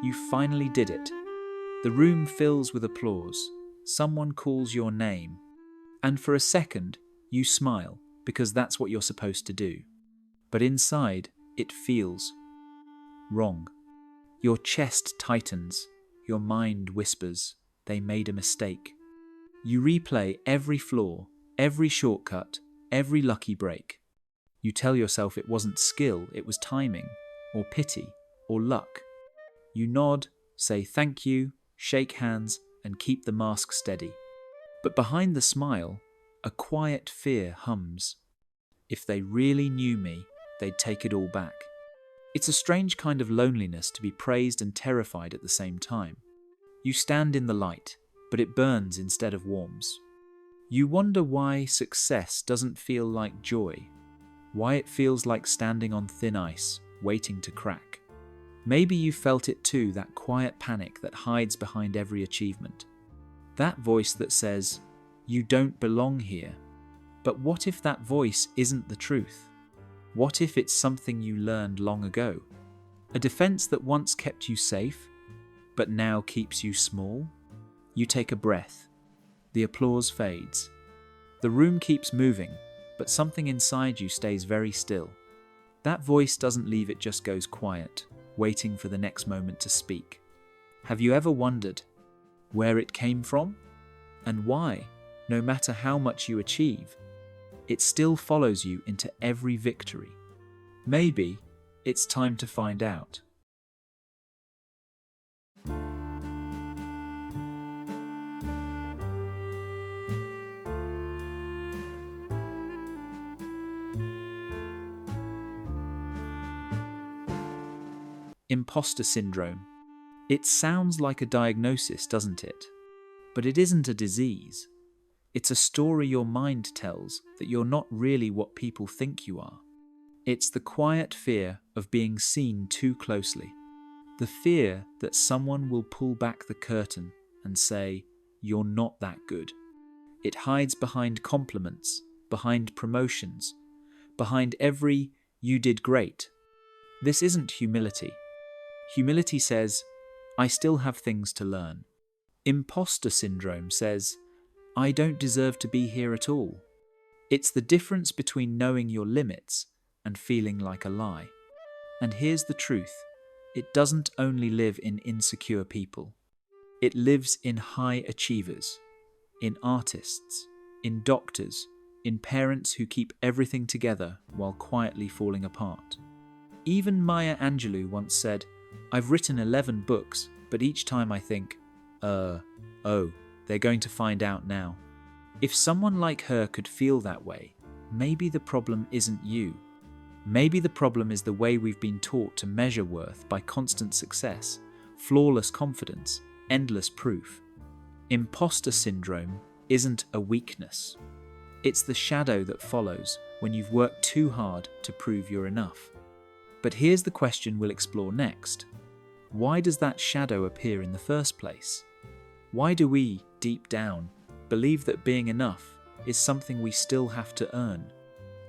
You finally did it. The room fills with applause. Someone calls your name. And for a second, you smile because that's what you're supposed to do. But inside, it feels wrong. Your chest tightens. Your mind whispers, they made a mistake. You replay every flaw, every shortcut, every lucky break. You tell yourself it wasn't skill, it was timing, or pity, or luck. You nod, say thank you, shake hands, and keep the mask steady. But behind the smile, a quiet fear hums. If they really knew me, they'd take it all back. It's a strange kind of loneliness to be praised and terrified at the same time. You stand in the light, but it burns instead of warms. You wonder why success doesn't feel like joy, why it feels like standing on thin ice, waiting to crack. Maybe you felt it too, that quiet panic that hides behind every achievement. That voice that says, you don't belong here. But what if that voice isn't the truth? What if it's something you learned long ago? A defense that once kept you safe, but now keeps you small? You take a breath. The applause fades. The room keeps moving, but something inside you stays very still. That voice doesn't leave, it just goes quiet, waiting for the next moment to speak. Have you ever wondered where it came from? And why, no matter how much you achieve, it still follows you into every victory? Maybe it's time to find out. Impostor Syndrome. It sounds like a diagnosis, doesn't it? But it isn't a disease. It's a story your mind tells that you're not really what people think you are. It's the quiet fear of being seen too closely. The fear that someone will pull back the curtain and say, you're not that good. It hides behind compliments, behind promotions, behind every "you did great." This isn't humility. Humility says, I still have things to learn. Impostor syndrome says, I don't deserve to be here at all. It's the difference between knowing your limits and feeling like a lie. And here's the truth. It doesn't only live in insecure people. It lives in high achievers, in artists, in doctors, in parents who keep everything together while quietly falling apart. Even Maya Angelou once said, I've written 11 books, but each time I think, oh, they're going to find out now. If someone like her could feel that way, maybe the problem isn't you. Maybe the problem is the way we've been taught to measure worth by constant success, flawless confidence, endless proof. Impostor syndrome isn't a weakness. It's the shadow that follows when you've worked too hard to prove you're enough. But here's the question we'll explore next. Why does that shadow appear in the first place? Why do we, deep down, believe that being enough is something we still have to earn?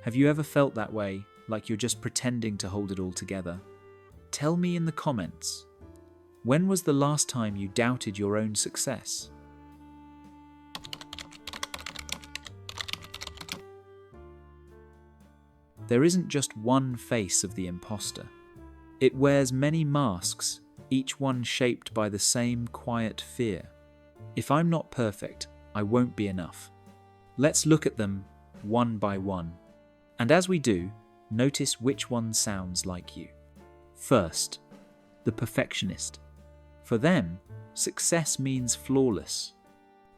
Have you ever felt that way, like you're just pretending to hold it all together? Tell me in the comments. When was the last time you doubted your own success? There isn't just one face of the imposter. It wears many masks, each one shaped by the same quiet fear. If I'm not perfect, I won't be enough. Let's look at them one by one. And as we do, notice which one sounds like you. First, the perfectionist. For them, success means flawless.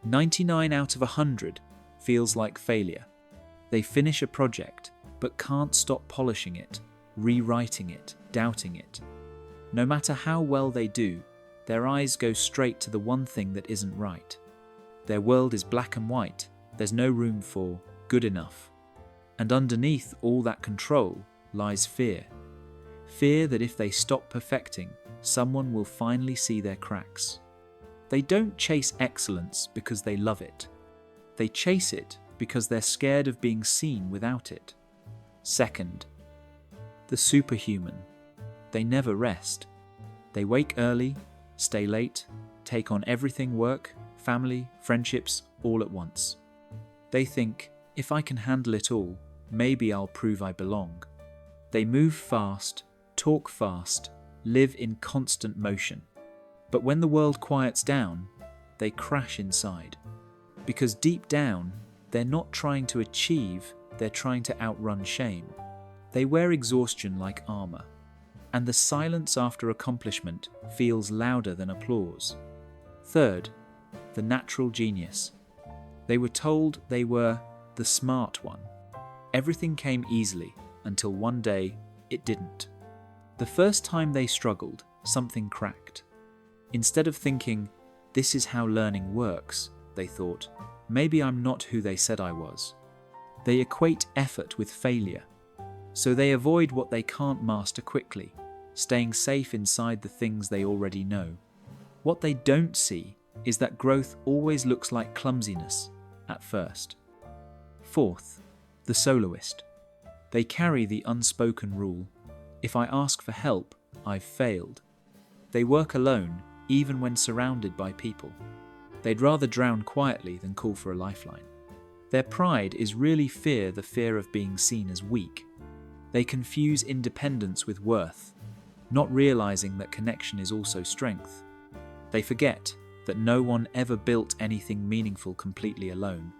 99 out of 100 feels like failure. They finish a project, but can't stop polishing it, rewriting it, doubting it. No matter how well they do, their eyes go straight to the one thing that isn't right. Their world is black and white. There's no room for good enough. And underneath all that control lies fear. Fear that if they stop perfecting, someone will finally see their cracks. They don't chase excellence because they love it. They chase it because they're scared of being seen without it. Second, the superhuman. They never rest. They wake early, stay late, take on everything: work, family, friendships, all at once. They think, if I can handle it all, maybe I'll prove I belong. They move fast, talk fast, live in constant motion. But when the world quiets down, they crash inside. Because deep down, they're not trying to achieve, they're trying to outrun shame. They wear exhaustion like armor, and the silence after accomplishment feels louder than applause. Third, the natural genius. They were told they were the smart one. Everything came easily until one day it didn't. The first time they struggled, something cracked. Instead of thinking, this is how learning works, they thought, maybe I'm not who they said I was. They equate effort with failure, so they avoid what they can't master quickly, staying safe inside the things they already know. What they don't see is that growth always looks like clumsiness at first. Fourth, the soloist. They carry the unspoken rule: if I ask for help, I've failed. They work alone, even when surrounded by people. They'd rather drown quietly than call for a lifeline. Their pride is really the fear of being seen as weak. They confuse independence with worth, not realizing that connection is also strength. They forget that no one ever built anything meaningful completely alone.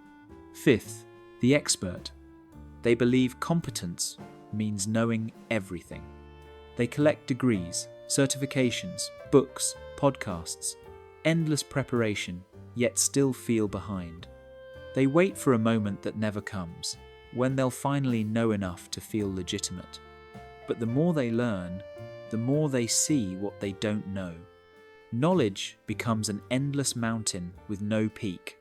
Fifth, the expert. They believe competence means knowing everything. They collect degrees, certifications, books, podcasts, endless preparation, yet still feel behind. They wait for a moment that never comes, when they'll finally know enough to feel legitimate. But the more they learn, the more they see what they don't know. Knowledge becomes an endless mountain with no peak.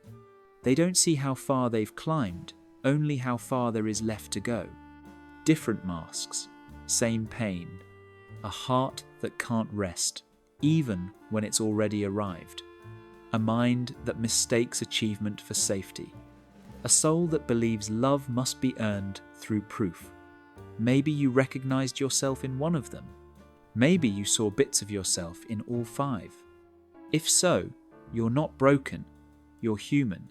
They don't see how far they've climbed, only how far there is left to go. Different masks, same pain. A heart that can't rest, even when it's already arrived. A mind that mistakes achievement for safety. A soul that believes love must be earned through proof. Maybe you recognized yourself in one of them. Maybe you saw bits of yourself in all five. If so, you're not broken, you're human.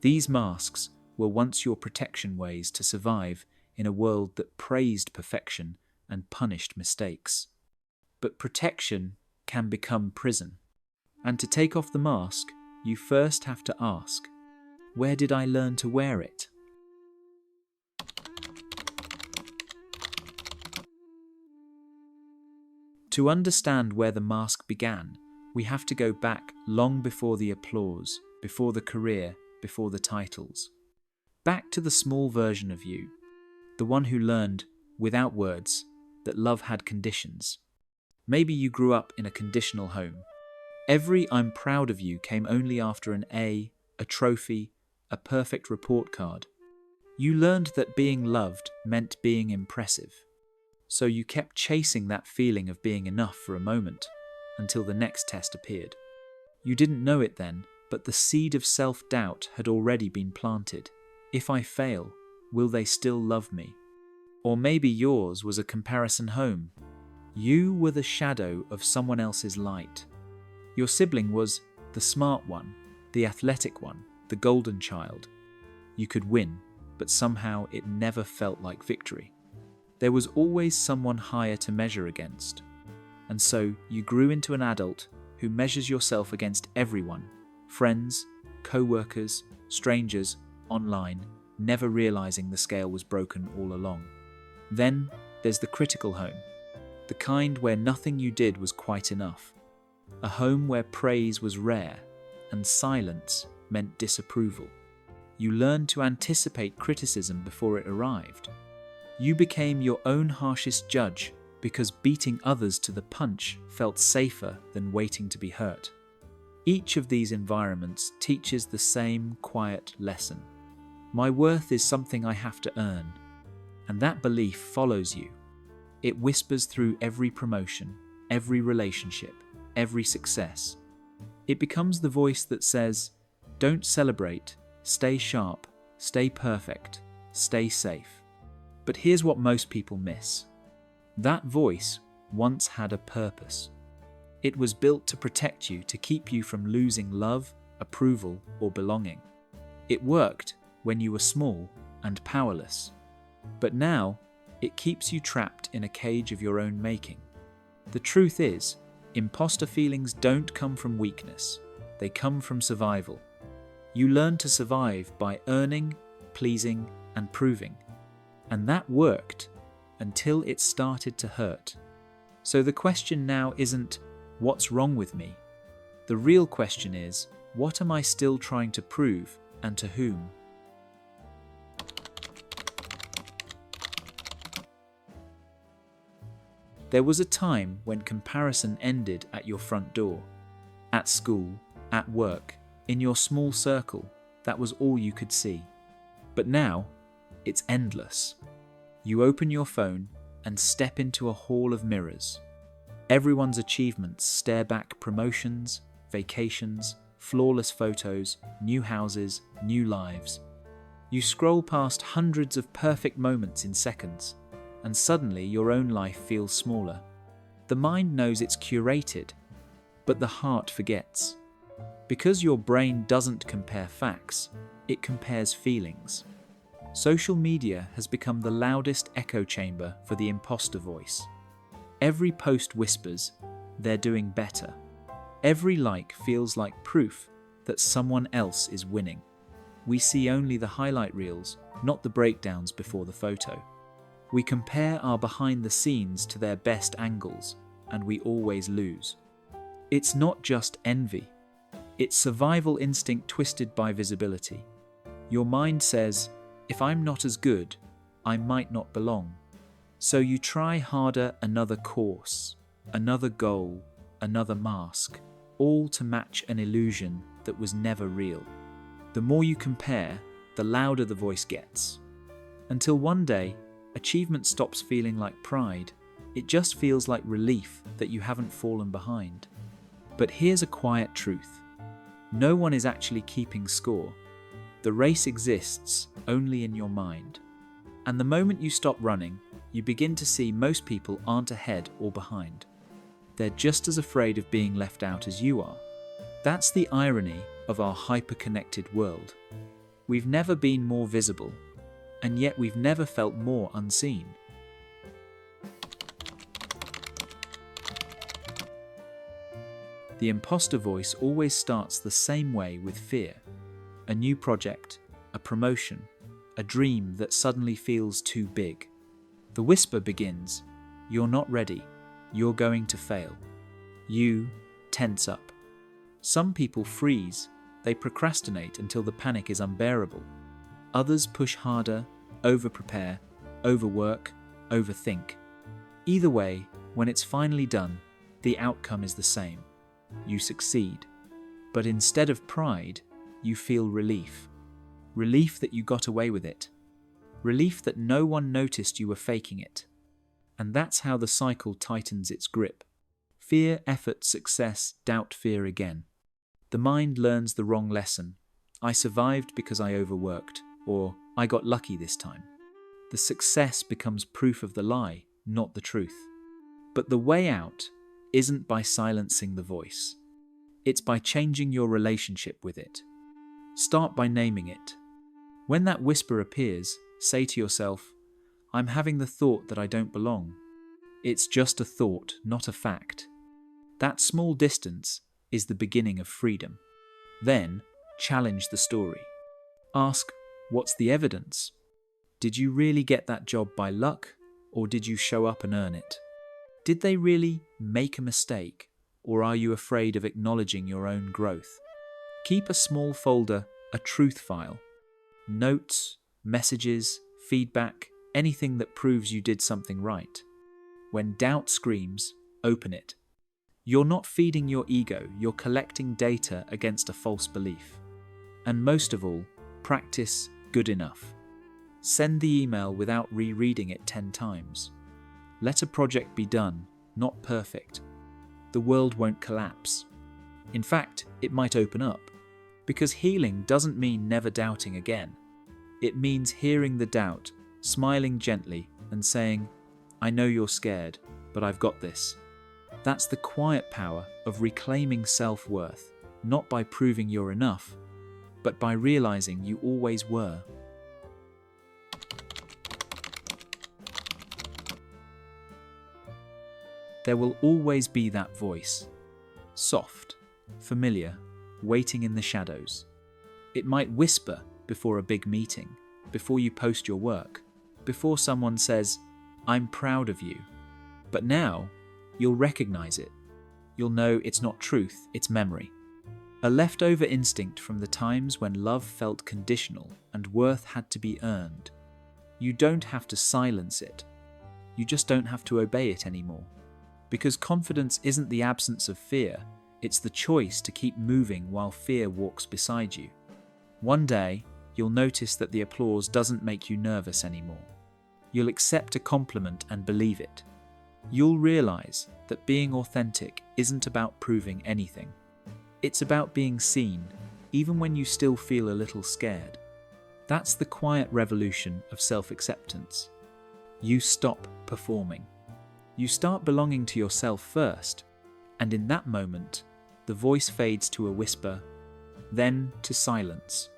These masks were once your protection ways to survive in a world that praised perfection and punished mistakes. But protection can become prison. And to take off the mask, you first have to ask, where did I learn to wear it? To understand where the mask began, we have to go back long before the applause, before the career, before the titles. Back to the small version of you, the one who learned, without words, that love had conditions. Maybe you grew up in a conditional home. Every "I'm proud of you" came only after an A, a trophy, a perfect report card. You learned that being loved meant being impressive. So you kept chasing that feeling of being enough for a moment, until the next test appeared. You didn't know it then, but the seed of self-doubt had already been planted. If I fail, will they still love me? Or maybe yours was a comparison home. You were the shadow of someone else's light. Your sibling was the smart one, the athletic one, the golden child. You could win, but somehow it never felt like victory. There was always someone higher to measure against. And so you grew into an adult who measures yourself against everyone, friends, co-workers, strangers, online, never realizing the scale was broken all along. Then there's the critical home, the kind where nothing you did was quite enough. A home where praise was rare and silence meant disapproval. You learned to anticipate criticism before it arrived. You became your own harshest judge because beating others to the punch felt safer than waiting to be hurt. Each of these environments teaches the same quiet lesson. My worth is something I have to earn. And that belief follows you. It whispers through every promotion, every relationship, every success. It becomes the voice that says, don't celebrate, stay sharp, stay perfect, stay safe. But here's what most people miss. That voice once had a purpose. It was built to protect you, to keep you from losing love, approval, or belonging. It worked when you were small and powerless. But now, it keeps you trapped in a cage of your own making. The truth is, imposter feelings don't come from weakness. They come from survival. You learn to survive by earning, pleasing, and proving. And that worked until it started to hurt. So the question now isn't, what's wrong with me? The real question is, what am I still trying to prove, and to whom? There was a time when comparison ended at your front door. At school, at work, in your small circle, that was all you could see. But now, it's endless. You open your phone and step into a hall of mirrors. Everyone's achievements stare back: promotions, vacations, flawless photos, new houses, new lives. You scroll past hundreds of perfect moments in seconds, and suddenly your own life feels smaller. The mind knows it's curated, but the heart forgets. Because your brain doesn't compare facts, it compares feelings. Social media has become the loudest echo chamber for the imposter voice. Every post whispers, "They're doing better." Every like feels like proof that someone else is winning. We see only the highlight reels, not the breakdowns before the photo. We compare our behind the scenes to their best angles, and we always lose. It's not just envy. It's survival instinct twisted by visibility. Your mind says, if I'm not as good, I might not belong. So you try harder, another course, another goal, another mask, all to match an illusion that was never real. The more you compare, the louder the voice gets. Until one day, achievement stops feeling like pride. It just feels like relief that you haven't fallen behind. But here's a quiet truth. No one is actually keeping score. The race exists only in your mind. And the moment you stop running, you begin to see most people aren't ahead or behind. They're just as afraid of being left out as you are. That's the irony of our hyper-connected world. We've never been more visible, and yet we've never felt more unseen. The imposter voice always starts the same way, with fear. A new project, a promotion, a dream that suddenly feels too big. The whisper begins, "You're not ready. You're going to fail." You tense up. Some people freeze. They procrastinate until the panic is unbearable. Others push harder, over-prepare, overwork, overthink. Either way, when it's finally done, the outcome is the same. You succeed. But instead of pride, you feel relief. Relief that you got away with it. Relief that no one noticed you were faking it. And that's how the cycle tightens its grip. Fear, effort, success, doubt, fear again. The mind learns the wrong lesson. I survived because I overworked, or I got lucky this time. The success becomes proof of the lie, not the truth. But the way out isn't by silencing the voice. It's by changing your relationship with it. Start by naming it. When that whisper appears, say to yourself, "I'm having the thought that I don't belong." It's just a thought, not a fact. That small distance is the beginning of freedom. Then, challenge the story. Ask, what's the evidence? Did you really get that job by luck, or did you show up and earn it? Did they really make a mistake, or are you afraid of acknowledging your own growth? Keep a small folder, a truth file. Notes, messages, feedback, anything that proves you did something right. When doubt screams, open it. You're not feeding your ego, you're collecting data against a false belief. And most of all, practice good enough. Send the email without rereading it 10 times. Let a project be done, not perfect. The world won't collapse. In fact, it might open up. Because healing doesn't mean never doubting again. It means hearing the doubt, smiling gently, and saying, "I know you're scared, but I've got this." That's the quiet power of reclaiming self-worth, not by proving you're enough, but by realizing you always were. There will always be that voice, soft, familiar, waiting in the shadows. It might whisper before a big meeting, before you post your work, before someone says, "I'm proud of you." But now, you'll recognize it. You'll know it's not truth, it's memory. A leftover instinct from the times when love felt conditional and worth had to be earned. You don't have to silence it. You just don't have to obey it anymore. Because confidence isn't the absence of fear, it's the choice to keep moving while fear walks beside you. One day, you'll notice that the applause doesn't make you nervous anymore. You'll accept a compliment and believe it. You'll realize that being authentic isn't about proving anything. It's about being seen, even when you still feel a little scared. That's the quiet revolution of self-acceptance. You stop performing. You start belonging to yourself first, and in that moment, the voice fades to a whisper, then to silence.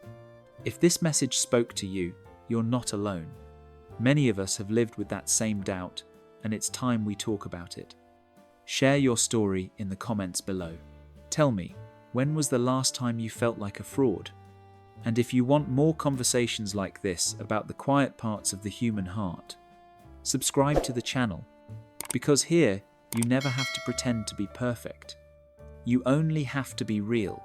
If this message spoke to you, you're not alone. Many of us have lived with that same doubt, and it's time we talk about it. Share your story in the comments below. Tell me, when was the last time you felt like a fraud? And if you want more conversations like this about the quiet parts of the human heart, subscribe to the channel. Because here, you never have to pretend to be perfect. You only have to be real.